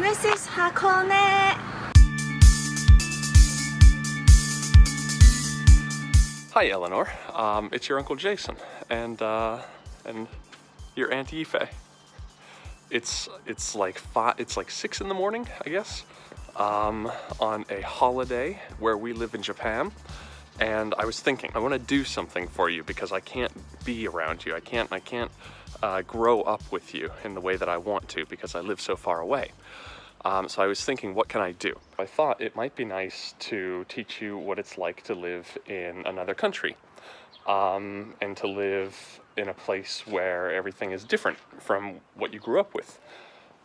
This is Hakone. Hi, Eleanor. It's your Uncle Jason and your Aunt Yifei. It's like 6 in the morning, I guess, on a holiday where we live in Japan. And I was thinking, I want to do something for you because I can't be around you. I can't grow up with you in the way that I want to because I live so far away. So I was thinking, what can I do? I thought it might be nice to teach you what it's like to live in another country, and to live in a place where everything is different from what you grew up with.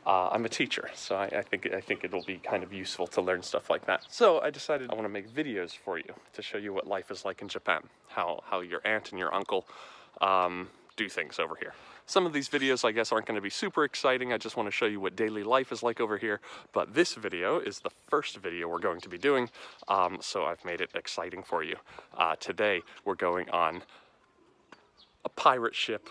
I'm a teacher, so I think it'll be kind of useful to learn stuff like that. So I decided I want to make videos for you to show you what life is like in Japan, how your aunt and your uncle do things over here. Some of these videos, I guess, aren't going to be super exciting. I just want to show you what daily life is like over here. But this video is the first video we're going to be doing, so I've made it exciting for you. Today, we're going on a pirate ship.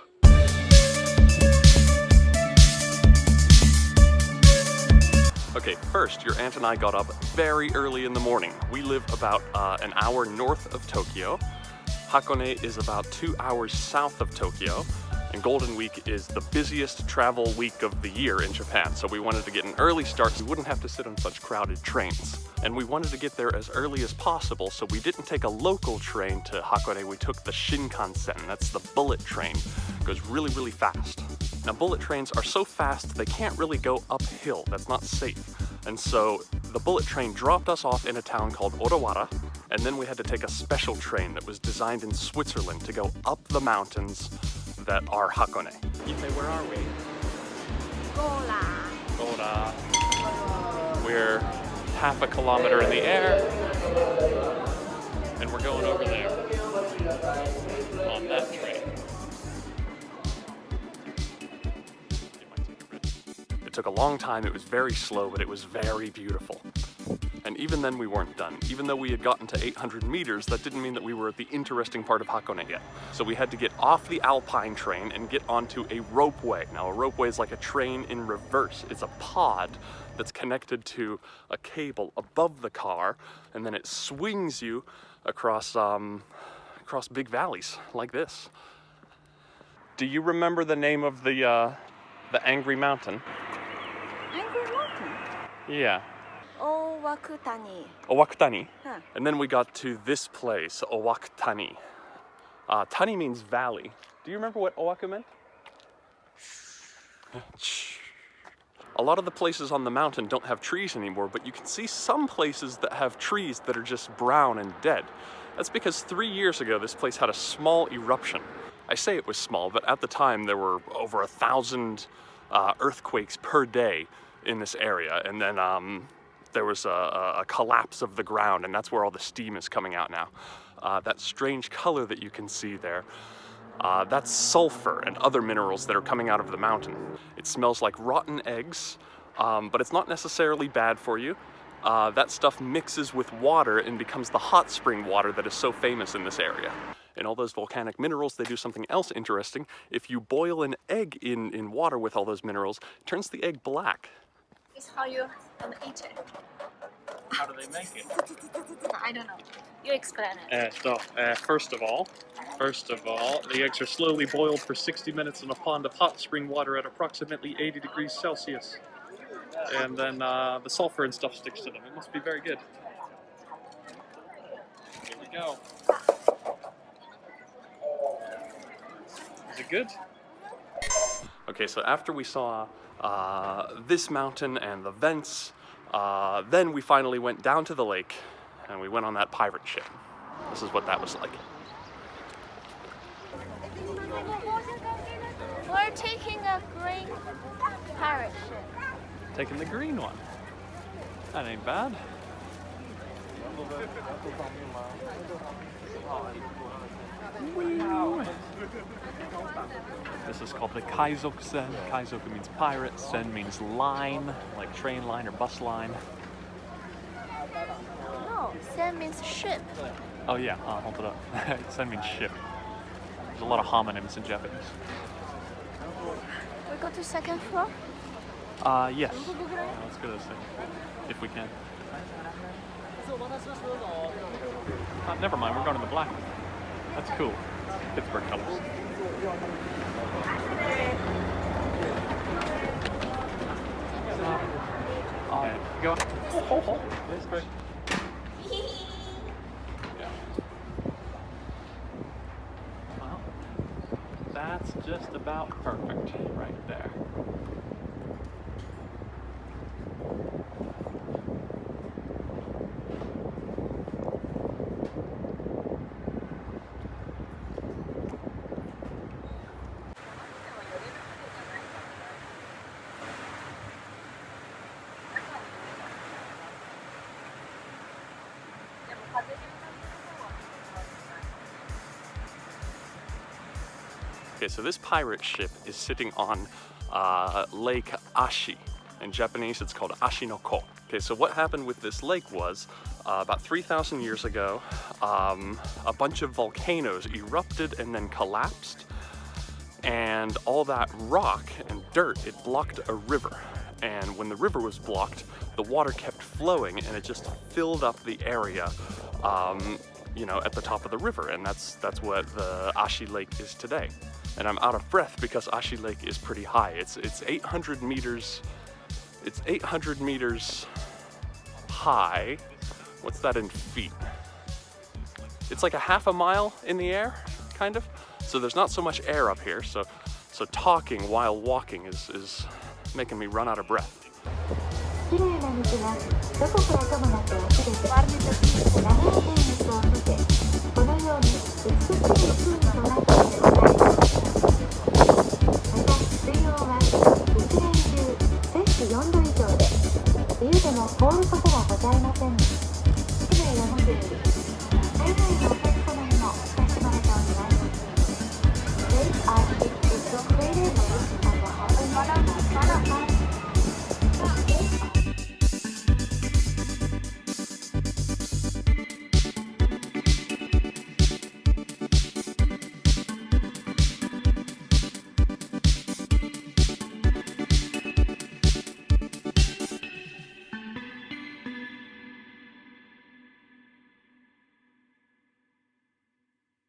Okay, first, your aunt and I got up very early in the morning. We live about an hour north of Tokyo. Hakone is about 2 hours south of Tokyo. And Golden Week is the busiest travel week of the year in Japan. So we wanted to get an early start so we wouldn't have to sit on such crowded trains. And we wanted to get there as early as possible, so we didn't take a local train to Hakone. We took the Shinkansen. That's the bullet train. It goes really, really fast. Now, bullet trains are so fast they can't really go uphill. That's not safe. And so the bullet train dropped us off in a town called Odawara, and then we had to take a special train that was designed in Switzerland to go up the mountains that are Hakone. Yifei, where are we? Gola. We're half a kilometer in the air, and we're going over there on that train. It took a long time, it was very slow, but it was very beautiful. And even then we weren't done. Even though we had gotten to 800 meters, that didn't mean that we were at the interesting part of Hakone yet. So we had to get off the Alpine train and get onto a ropeway. Now, a ropeway is like a train in reverse. It's a pod that's connected to a cable above the car, and then it swings you across big valleys like this. Do you remember the name of the Angry Mountain? Angry Mountain? Yeah. Owakutani. Owakutani. Huh. And then we got to this place, Owakutani. Tani means valley. Do you remember what Owaku meant? A lot of the places on the mountain don't have trees anymore, but you can see some places that have trees that are just brown and dead. That's because 3 years ago, this place had a small eruption. I say it was small, but at the time there were over 1,000 earthquakes per day in this area. And then there was a collapse of the ground, and that's where all the steam is coming out now. That strange color that you can see there, that's sulfur and other minerals that are coming out of the mountain. It smells like rotten eggs, but it's not necessarily bad for you. That stuff mixes with water and becomes the hot spring water that is so famous in this area. And all those volcanic minerals, they do something else interesting. If you boil an egg in water with all those minerals, it turns the egg black. It's how you eat it. How do they make it? I don't know. You explain it. First of all, the eggs are slowly boiled for 60 minutes in a pond of hot spring water at approximately 80 degrees Celsius. And then the sulfur and stuff sticks to them. It must be very good. Here we go. Is it good? Okay, so after we saw this mountain and the vents, then we finally went down to the lake and we went on that pirate ship. This is what that was like. We're taking a green pirate ship. Taking the green one. That ain't bad. This is called the Kaizoku-sen. Kaizoku means pirate, sen means line, like train line or bus line. No, sen means ship. Oh yeah, hold it up. Sen means ship. There's a lot of homonyms in Japanese. We go to second floor? Yes. Let's go to this thing, if we can. Never mind, we're going to the black one. That's cool. Pittsburgh colors. Go. Oh. That's great. Yeah. Well, that's just about perfect right there. Okay, so this pirate ship is sitting on Lake Ashi. In Japanese, it's called Ashinoko. Okay, so what happened with this lake was about 3,000 years ago, a bunch of volcanoes erupted and then collapsed, and all that rock and dirt, it blocked a river. And when the river was blocked, the water kept flowing and it just filled up the area, you know, at the top of the river. And that's what the Ashi Lake is today. And I'm out of breath because Ashi Lake is pretty high. It's 800 meters. It's 800 meters high. What's that in feet? It's like a half a mile in the air, kind of. So there's not so much air up here. So talking while walking is making me run out of breath.